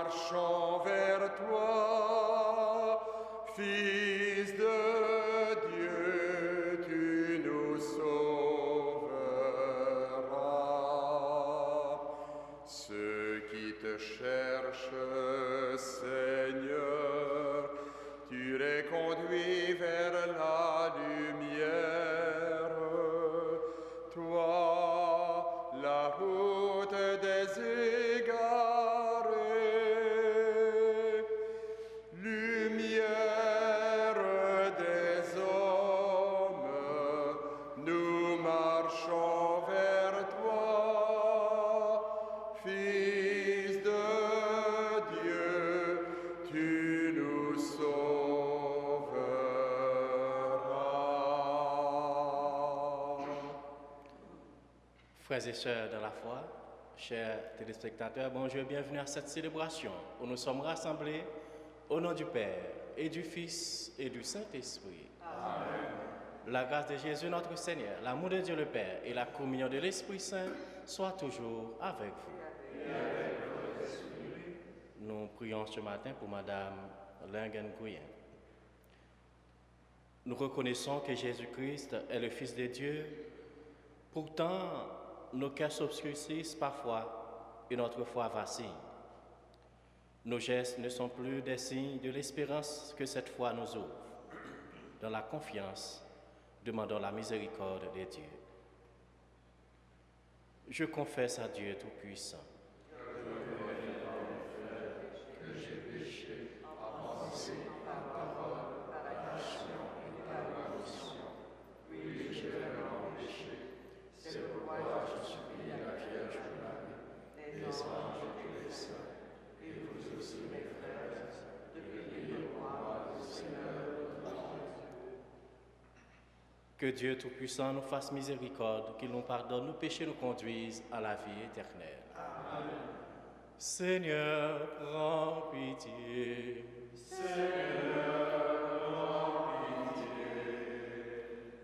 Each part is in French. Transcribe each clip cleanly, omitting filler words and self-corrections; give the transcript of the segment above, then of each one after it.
marchons vers toi, Fils de Dieu, tu nous sauveras. Ceux qui te cherchent, Seigneur, tu les conduis vers la lumière. Toi, la route des égarés, lumière des hommes, nous marchons vers toi, Fils de Dieu, tu nous sauveras. Frères et sœurs de la foi, chers téléspectateurs, bonjour et bienvenue à cette célébration où nous sommes rassemblés au nom du Père et du Fils et du Saint-Esprit. Amen. La grâce de Jésus notre Seigneur, l'amour de Dieu le Père et la communion de l'Esprit Saint soient toujours avec vous. Et avec votre esprit. Nous prions ce matin pour Madame Lingen-Gouyen. Nous reconnaissons que Jésus-Christ est le Fils de Dieu. Pourtant, nos cœurs s'obscurcissent parfois et notre foi vacille. Nos gestes ne sont plus des signes de l'espérance que cette foi nous ouvre. Dans la confiance, demandons la miséricorde de Dieu. Je confesse à Dieu Tout-Puissant que j'ai péché par pensée, par parole, par action et par omission. Oui, je l'ai vraiment péché. C'est pourquoi je supplie la Vierge Marie, les anges et tous les saints, et vous aussi mes frères, de prier pour moi, le Seigneur notre Dieu. Que Dieu Tout-Puissant nous fasse miséricorde, qu'il nous pardonne nos péchés, nous conduise à la vie éternelle. Amen. Seigneur, prends pitié. Seigneur, prends pitié.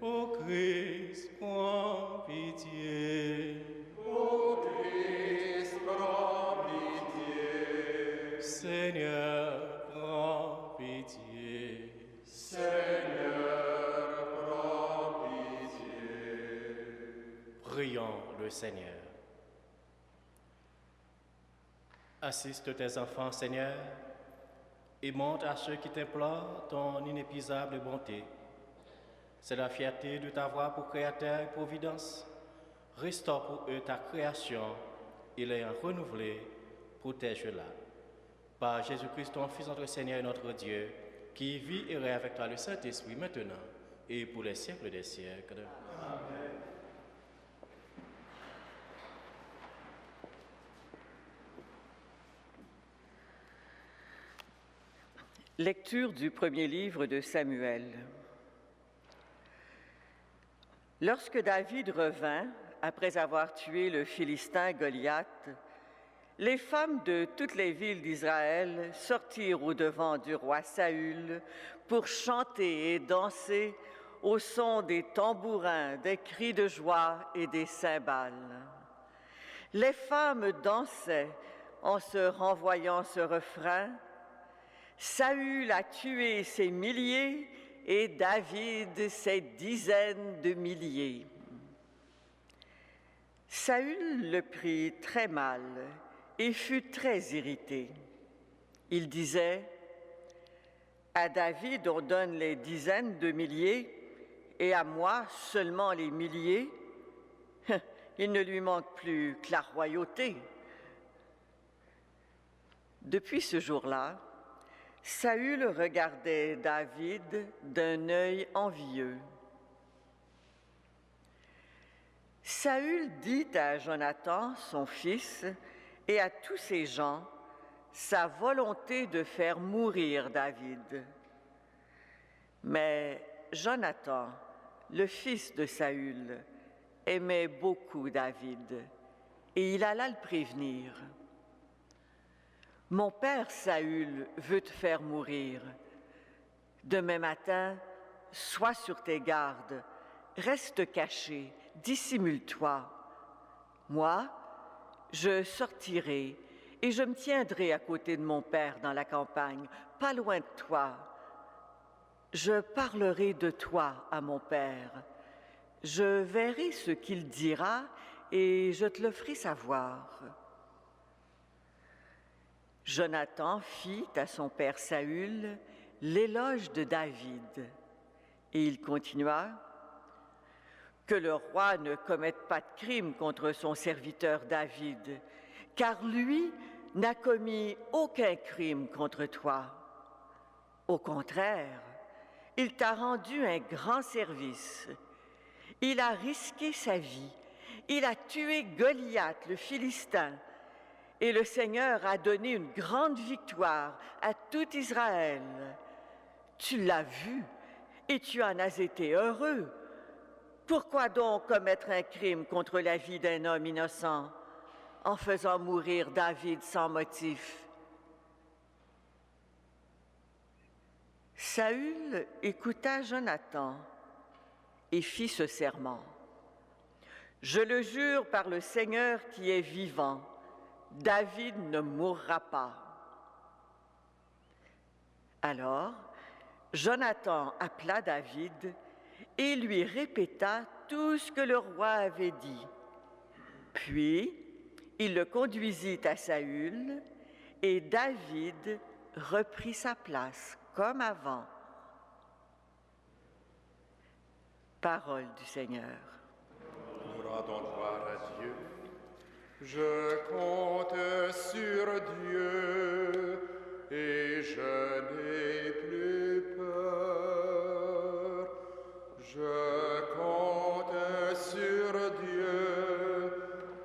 Ô Christ, prends pitié. Ô Christ, prends pitié. Seigneur, prends pitié. Seigneur, prends pitié. Prions le Seigneur. Assiste tes enfants, Seigneur, et montre à ceux qui t'implorent ton inépuisable bonté. C'est la fierté de t'avoir pour créateur et providence. Restaure pour eux ta création et l'ayant renouvelée, protège-la. Par Jésus-Christ, ton Fils, notre Seigneur et notre Dieu, qui vit et règne avec toi le Saint-Esprit maintenant et pour les siècles des siècles. Amen. Lecture du premier livre de Samuel. Lorsque David revint, après avoir tué le Philistin Goliath, les femmes de toutes les villes d'Israël sortirent au-devant du roi Saül pour chanter et danser au son des tambourins, des cris de joie et des cymbales. Les femmes dansaient en se renvoyant ce refrain: Saül a tué ses milliers et David ses dizaines de milliers. Saül le prit très mal et fut très irrité. Il disait: à David on donne les dizaines de milliers et à moi seulement les milliers. Il ne lui manque plus que la royauté. Depuis ce jour-là, Saül regardait David d'un œil envieux. Saül dit à Jonathan, son fils, et à tous ses gens, sa volonté de faire mourir David. Mais Jonathan, le fils de Saül, aimait beaucoup David, et il alla le prévenir. « Mon père Saül veut te faire mourir. Demain matin, sois sur tes gardes, reste caché, dissimule-toi. Moi, je sortirai et je me tiendrai à côté de mon père dans la campagne, pas loin de toi. Je parlerai de toi à mon père. Je verrai ce qu'il dira et je te le ferai savoir. » Jonathan fit à son père Saül l'éloge de David. Et il continua: « Que le roi ne commette pas de crime contre son serviteur David, car lui n'a commis aucun crime contre toi. Au contraire, il t'a rendu un grand service. Il a risqué sa vie. Il a tué Goliath, le Philistin, et le Seigneur a donné une grande victoire à tout Israël. Tu l'as vu et tu en as été heureux. Pourquoi donc commettre un crime contre la vie d'un homme innocent en faisant mourir David sans motif? » Saül écouta Jonathan et fit ce serment. « Je le jure par le Seigneur qui est vivant, David ne mourra pas. » Alors, Jonathan appela David et lui répéta tout ce que le roi avait dit. Puis, il le conduisit à Saül et David reprit sa place comme avant. Parole du Seigneur. Nous rendons gloire à Dieu. Je compte sur Dieu et je n'ai plus peur. Je compte sur Dieu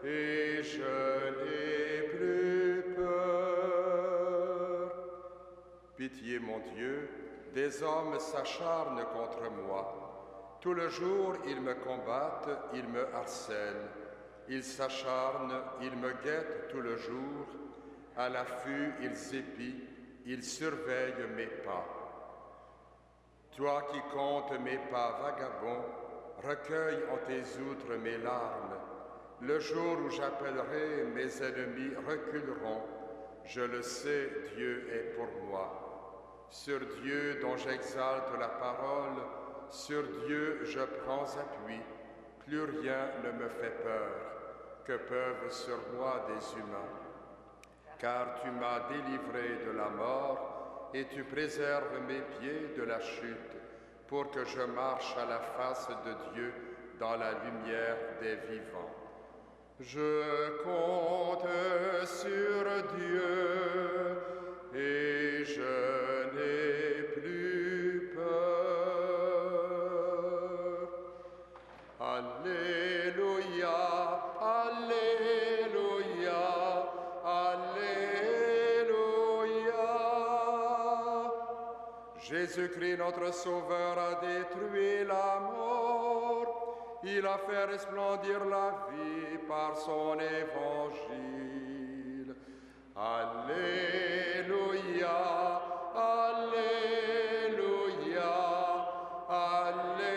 et je n'ai plus peur. Pitié, mon Dieu, des hommes s'acharnent contre moi. Tout le jour, ils me combattent, ils me harcèlent. Ils s'acharnent, ils me guettent tout le jour. À l'affût, ils épient, ils surveillent mes pas. Toi qui comptes mes pas vagabonds, recueille en tes outres mes larmes. Le jour où j'appellerai, mes ennemis reculeront. Je le sais, Dieu est pour moi. Sur Dieu dont j'exalte la parole, sur Dieu je prends appui. Plus rien ne me fait peur. Que peuvent sur moi des humains? Car tu m'as délivré de la mort et tu préserves mes pieds de la chute pour que je marche à la face de Dieu dans la lumière des vivants. Je compte sur Dieu et je n'ai plus peur. Alléluia, Alléluia, Alléluia. Jésus-Christ, notre Sauveur, a détruit la mort. Il a fait resplendir la vie par son évangile. Alléluia, Alléluia, Alléluia.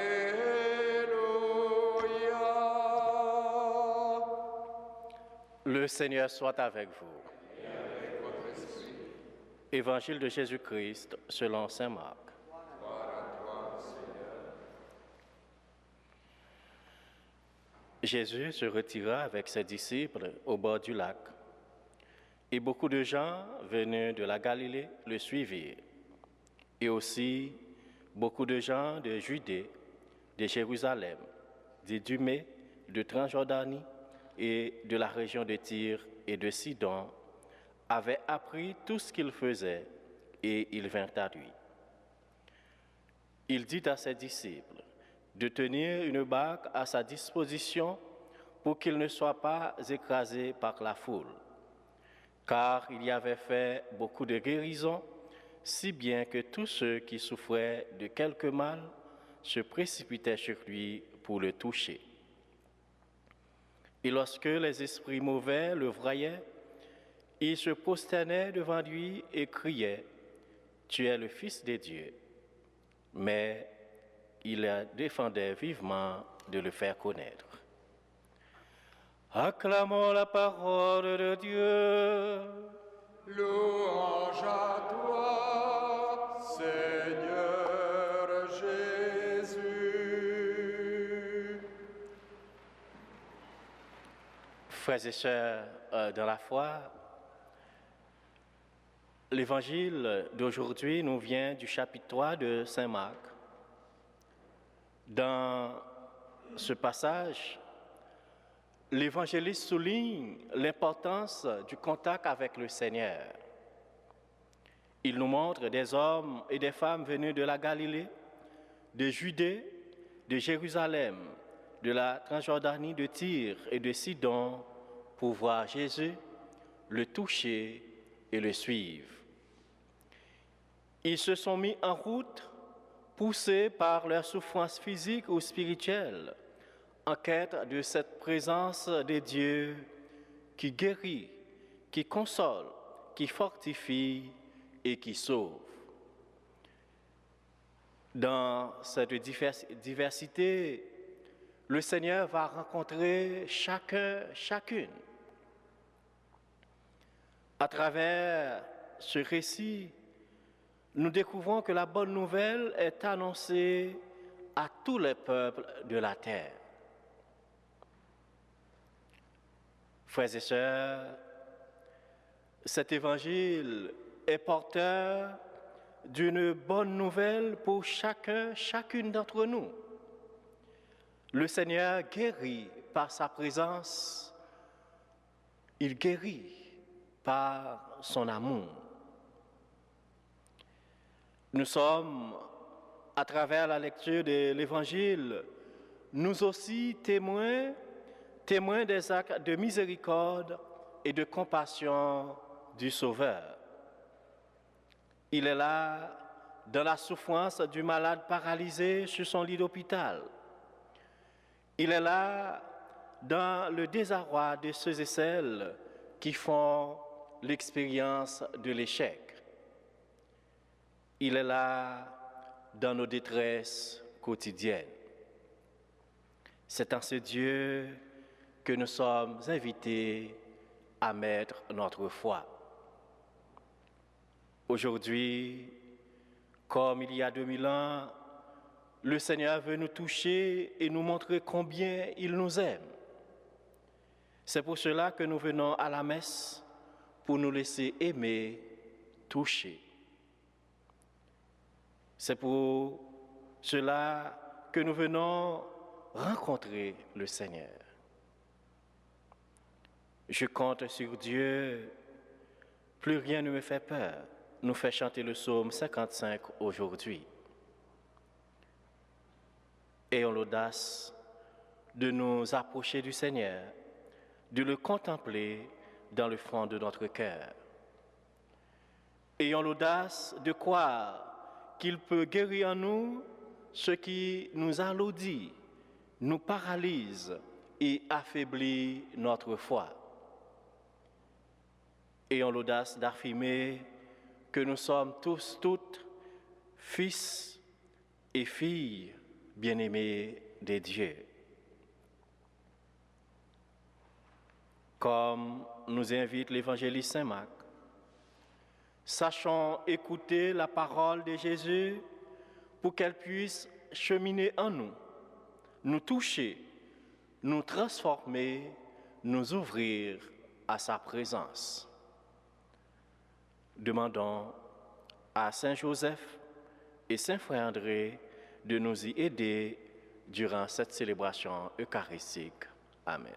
Le Seigneur soit avec vous. Et avec votre esprit. Évangile de Jésus-Christ selon saint Marc. Gloire à toi, Seigneur. Jésus se retira avec ses disciples au bord du lac. Et beaucoup de gens venus de la Galilée le suivirent. Et aussi beaucoup de gens de Judée, de Jérusalem, d'Idumée, de Transjordanie et de la région de Tyr et de Sidon avaient appris tout ce qu'il faisait et ils vinrent à lui. Il dit à ses disciples de tenir une barque à sa disposition pour qu'il ne soit pas écrasé par la foule, car il y avait fait beaucoup de guérisons, si bien que tous ceux qui souffraient de quelque mal se précipitaient sur lui pour le toucher. Et lorsque les esprits mauvais le voyaient, ils se prosternaient devant lui et criaient « Tu es le Fils de Dieu ». Mais il défendait vivement de le faire connaître. Acclamons la parole de Dieu. Louange à toi, Seigneur Jésus. Frères et sœurs dans la foi, l'évangile d'aujourd'hui nous vient du chapitre 3 de Saint Marc. Dans ce passage, l'évangéliste souligne l'importance du contact avec le Seigneur. Il nous montre des hommes et des femmes venus de la Galilée, de Judée, de Jérusalem, de la Transjordanie, de Tyr et de Sidon pour voir Jésus, le toucher et le suivre. Ils se sont mis en route, poussés par leur souffrance physique ou spirituelle, en quête de cette présence de Dieu qui guérit, qui console, qui fortifie et qui sauve. Dans cette diversité, le Seigneur va rencontrer chacune. À travers ce récit, nous découvrons que la bonne nouvelle est annoncée à tous les peuples de la terre. Frères et sœurs, cet évangile est porteur d'une bonne nouvelle pour chacune d'entre nous. Le Seigneur guérit par sa présence, il guérit par son amour. Nous sommes, à travers la lecture de l'Évangile, nous aussi témoins des actes de miséricorde et de compassion du Sauveur. Il est là dans la souffrance du malade paralysé sur son lit d'hôpital. Il est là dans le désarroi de ceux et celles qui font l'expérience de l'échec. Il est là dans nos détresses quotidiennes. C'est en ce Dieu que nous sommes invités à mettre notre foi. Aujourd'hui, comme il y a 2000 ans, le Seigneur veut nous toucher et nous montrer combien il nous aime. C'est pour cela que nous venons à la messe, pour nous laisser aimer, toucher. C'est pour cela que nous venons rencontrer le Seigneur. Je compte sur Dieu, plus rien ne me fait peur, nous fait chanter le psaume 55 aujourd'hui. Ayons l'audace de nous approcher du Seigneur, de le contempler dans le fond de notre cœur. Ayons l'audace de croire qu'il peut guérir en nous ce qui nous alourdit, nous paralyse et affaiblit notre foi. Ayons l'audace d'affirmer que nous sommes tous, toutes, fils et filles bien-aimés de Dieu. Comme nous invite l'évangéliste Saint Marc, sachons écouter la parole de Jésus pour qu'elle puisse cheminer en nous, nous toucher, nous transformer, nous ouvrir à sa présence. Demandons à Saint Joseph et Saint Frère André de nous y aider durant cette célébration eucharistique. Amen.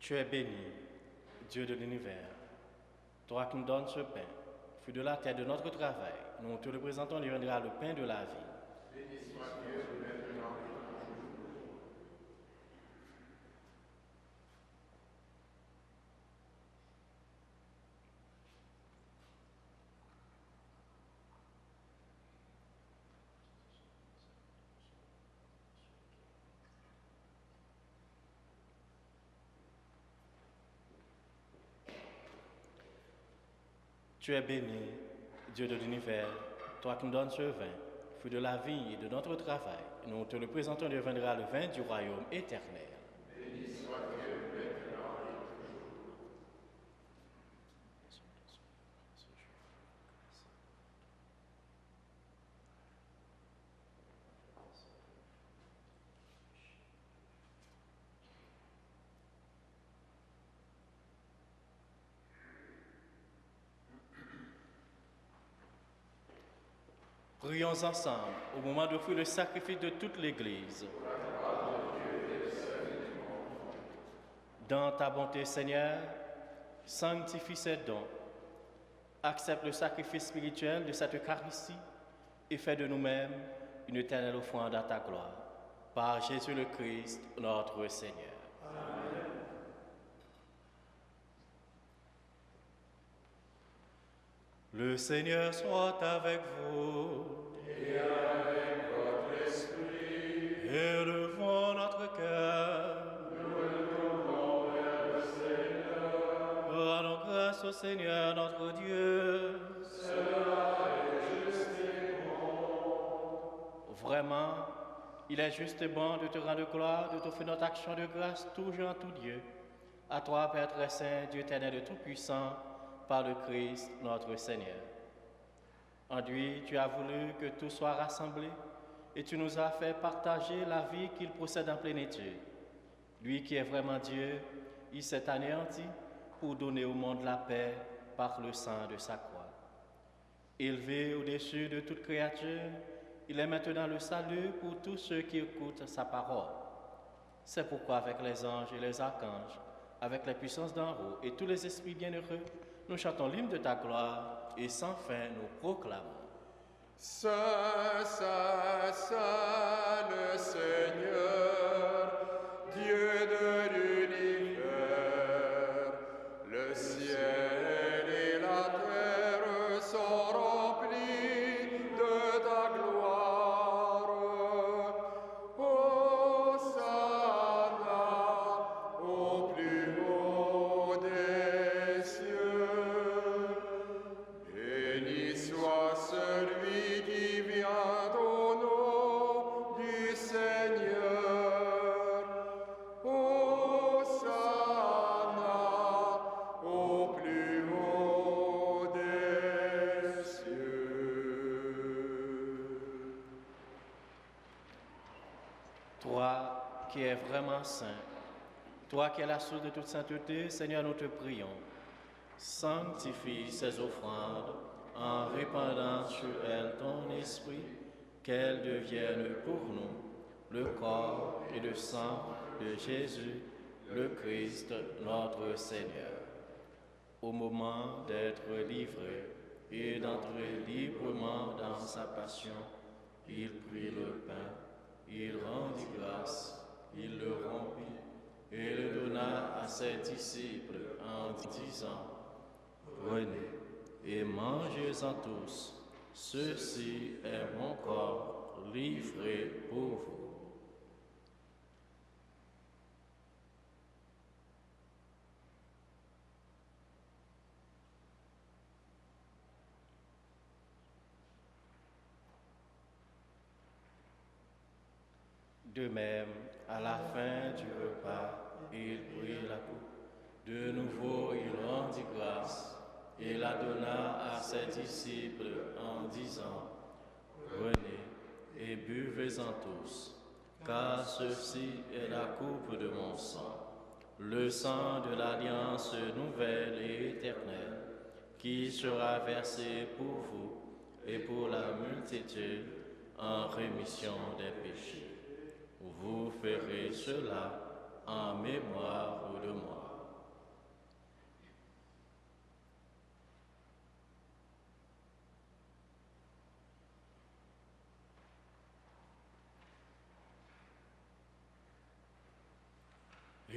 Tu es béni, Dieu de l'univers, toi qui nous donnes ce pain, fruit de la terre de notre travail. Nous te le présentons, il rendra le pain de la vie. Béni soit Dieu maintenant et toujours. Tu es béni, Dieu de l'univers, toi qui nous donnes ce vin, fruit de la vie et de notre travail. Nous te le présentons, il deviendra le vin du royaume éternel. Béni soit Dieu maintenant et toujours. Prions ensemble au moment d'offrir le sacrifice de toute l'Église. Dans ta bonté, Seigneur, sanctifie ces dons. Accepte le sacrifice spirituel de cette Eucharistie et fais de nous-mêmes une éternelle offrande à ta gloire. Par Jésus le Christ, notre Seigneur. Amen. Le Seigneur soit avec vous. Et avec votre esprit. Élevons notre cœur. Nous le tournons vers le Seigneur. Rendons grâce au Seigneur notre Dieu. Cela est juste et bon. Vraiment, il est juste et bon de te rendre gloire, de t'offrir notre action de grâce toujours en tout Dieu. À toi, Père très saint, Dieu éternel et tout-puissant, par le Christ notre Seigneur. En lui, tu as voulu que tout soit rassemblé et tu nous as fait partager la vie qu'il possède en plénitude. Lui qui est vraiment Dieu, il s'est anéanti pour donner au monde la paix par le sang de sa croix. Élevé au-dessus de toute créature, il est maintenant le salut pour tous ceux qui écoutent sa parole. C'est pourquoi avec les anges et les archanges, avec les puissances d'en haut et tous les esprits bienheureux, nous chantons l'hymne de ta gloire et sans fin nous proclamons. Saint, Saint, Saint, le Seigneur, Dieu de l'univers, le ciel et la terre sont remplis de ta gloire. Hosanna au plus haut des cieux. Béni soit celui qui vient au nom du Seigneur. Hosanna au plus haut des cieux. Toi qui es vraiment saint, toi qui es la source de toute sainteté, Seigneur, nous te prions. Sanctifie ces offrandes en répandant sur elles ton esprit, qu'elles deviennent pour nous le corps et le sang de Jésus, le Christ, notre Seigneur. Au moment d'être livré et d'entrer librement dans sa passion, il prit le pain, il rendit grâce, il le rompit et le donna à ses disciples en disant: Prenez et mangez-en tous, ceci est mon corps livré pour vous. De même, à la fin du repas, il prit la coupe. De nouveau, il rendit grâce et la donna à ses disciples en disant: Prenez et buvez-en tous, car ceci est la coupe de mon sang, le sang de l'alliance nouvelle et éternelle, qui sera versé pour vous et pour la multitude en rémission des péchés. Vous ferez cela en mémoire de moi.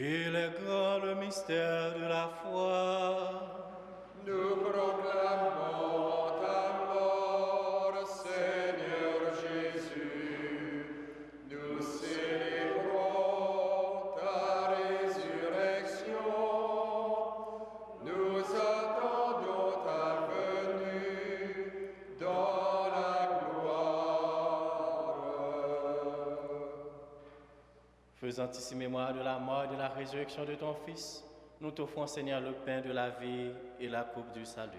Il est grand le mystère de la foi. Nous proclamons ta mort, Seigneur Jésus. Nous célébrons ta résurrection. Nous attendons ta venue dans la gloire. Faisant ici mémoire de la mort et de la résurrection de ton Fils, nous t'offrons, Seigneur, le pain de la vie et la coupe du salut.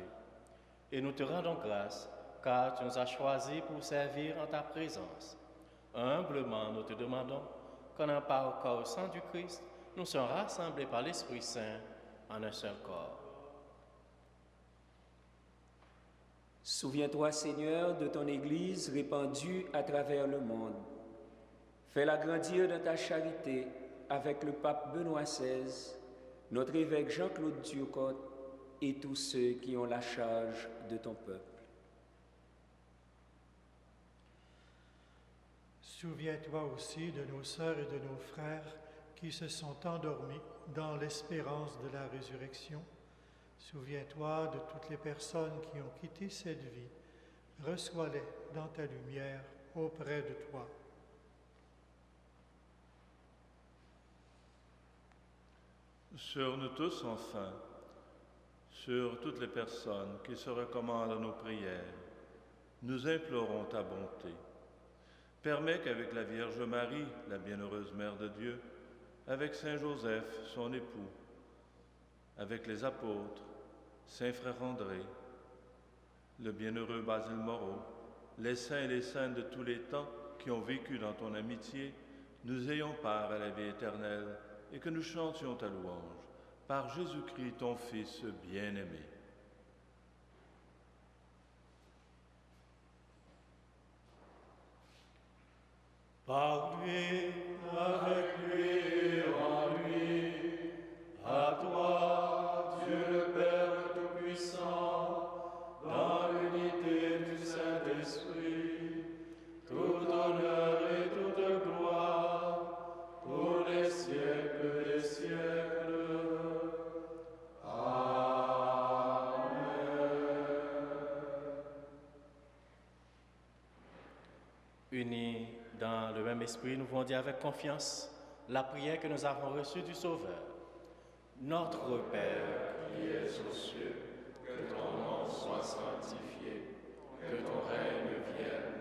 Et nous te rendons grâce, car tu nous as choisis pour servir en ta présence. Humblement, nous te demandons qu'en un par corps au sang du Christ, nous soyons rassemblés par l'Esprit Saint en un seul corps. Souviens-toi, Seigneur, de ton Église répandue à travers le monde. Fais-la grandir de ta charité avec le pape Benoît XVI, notre évêque Jean-Claude Turcotte et tous ceux qui ont la charge de ton peuple. Souviens-toi aussi de nos sœurs et de nos frères qui se sont endormis dans l'espérance de la résurrection. Souviens-toi de toutes les personnes qui ont quitté cette vie. Reçois-les dans ta lumière auprès de toi. Sur nous tous, enfin, sur toutes les personnes qui se recommandent à nos prières, nous implorons ta bonté. Permets qu'avec la Vierge Marie, la bienheureuse Mère de Dieu, avec Saint Joseph, son époux, avec les apôtres, Saint Frère André, le bienheureux Basile Moreau, les saints et les saintes de tous les temps qui ont vécu dans ton amitié, nous ayons part à la vie éternelle et que nous chantions ta louange par Jésus-Christ, ton Fils bien-aimé. Par lui, avec lui et en lui, à toi, Dieu le Père Tout-Puissant, dans l'unité du Saint-Esprit, tout honneur et toute gloire, pour les siècles des siècles. Unis dans le même esprit, nous voulons dire avec confiance la prière que nous avons reçue du Sauveur. Notre Père, qui es aux cieux, que ton nom soit sanctifié, que ton règne vienne,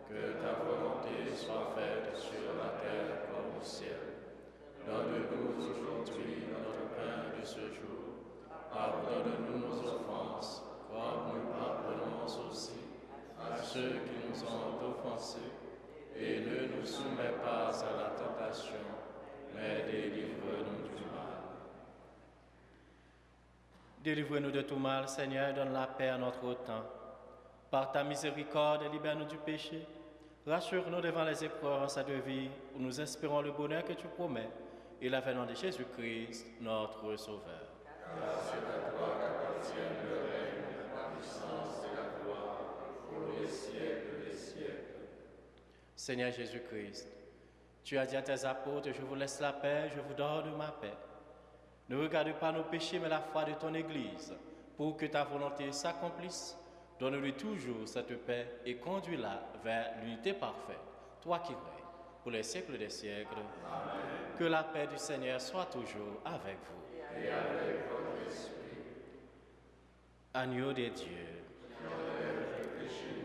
que ta volonté soit faite sur la terre comme au ciel. Donne-nous aujourd'hui notre pain de ce jour. Pardonne-nous nos offenses, comme nous pardonnons aussi à ceux qui nous ont offensés, et ne nous soumets pas à la tentation, mais délivre-nous du mal. Délivre-nous de tout mal, Seigneur, donne la paix à notre temps. Par ta miséricorde, libère-nous du péché. Rassure-nous devant les épreuves en cette vie, où nous espérons le bonheur que tu promets, et l'avènement de Jésus-Christ, notre Sauveur. Car c'est à toi qu'appartiennent le règne, la puissance et la gloire, pour les siècles des siècles. Seigneur Jésus-Christ, tu as dit à tes apôtres, je vous laisse la paix, je vous donne ma paix. Ne regarde pas nos péchés, mais la foi de ton Église, pour que ta volonté s'accomplisse. Donne-lui toujours cette paix et conduis-la vers l'unité parfaite, toi qui règnes pour les siècles des siècles. Amen. Que la paix du Seigneur soit toujours avec vous. Et avec votre esprit. Agneau des dieux, Qui enlève le péché